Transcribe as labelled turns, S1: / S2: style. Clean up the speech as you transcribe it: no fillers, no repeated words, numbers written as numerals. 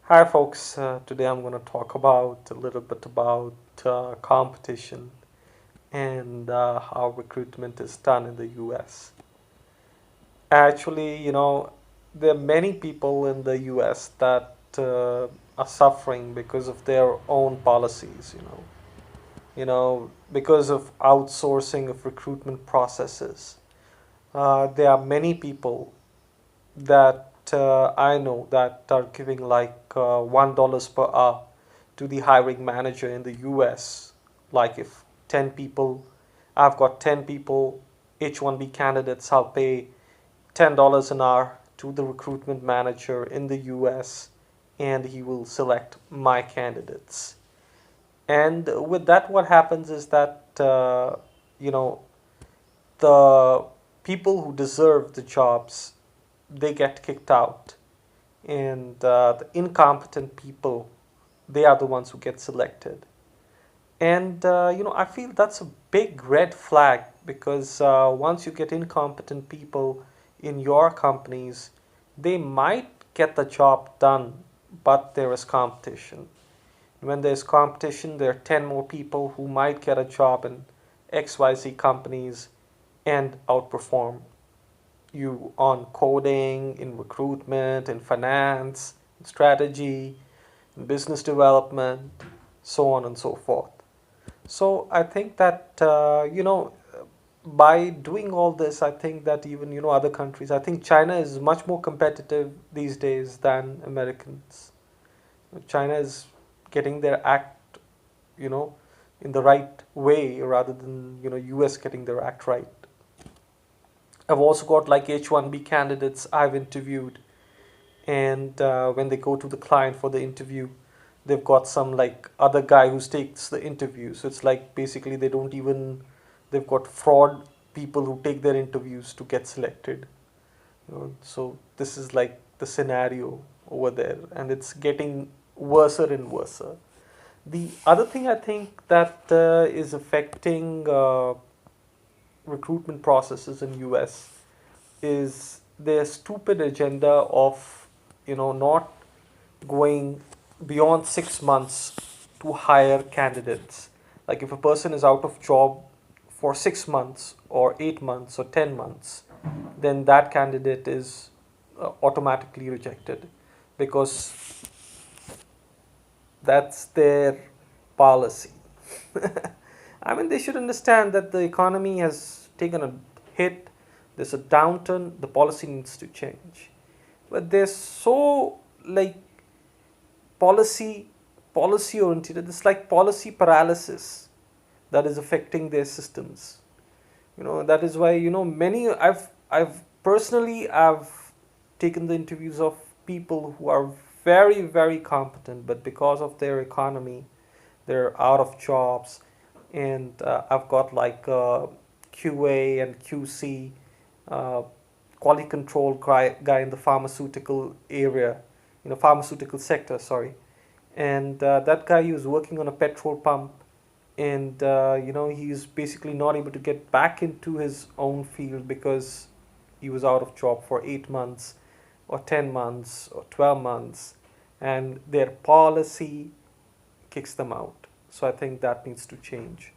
S1: Hi, folks. Today I'm going to talk about a little bit about competition and how recruitment is done in the US. Actually, there are many people in the US that are suffering because of their own policies, because of outsourcing of recruitment processes. There are many people that I know that are giving like $1 per hour to the hiring manager in the US. Like if 10 people, I've got 10 people, H1B candidates, I'll pay $10 an hour to the recruitment manager in the US and he will select my candidates. And with that, what happens is that, you know, the people who deserve the jobs, they get kicked out, and the incompetent people, they are the ones who get selected. And I feel that's a big red flag because once you get incompetent people in your companies, they might get the job done, but there is competition. When there's competition, there are 10 more people who might get a job in XYZ companies and outperform you on coding, in recruitment, in finance, in strategy, in business development, so on and so forth. So I think that by doing all this, I think that even other countries, I think China is much more competitive these days than Americans. China is getting their act, you know, in the right way rather than US getting their act right. I've also got like H1B candidates I've interviewed, and when they go to the client for the interview, they've got some like other guy who takes the interview. So it's like basically they don't even, they've got fraud people who take their interviews to get selected. So this is like the scenario over there, and it's getting worse and worse. The other thing I think that is affecting recruitment processes in US is their stupid agenda of not going beyond 6 months to hire candidates. Like if a person is out of job for 6 months or 8 months or 10 months, then that candidate is automatically rejected because that's their policy. I mean, they should understand that the economy has taken a hit. There's a downturn. The policy needs to change. But they're so like policy policy oriented. It's like policy paralysis that is affecting their systems. That is why many I've personally I've taken the interviews of people who are very very competent, but because of their economy, they're out of jobs. And I've got like QA and QC, uh, quality control guy in the pharmaceutical area, pharmaceutical sector, sorry. And that guy, he was working on a petrol pump, and he's basically not able to get back into his own field because he was out of job for 8 months or 10 months or 12 months, and their policy kicks them out. So I think that needs to change.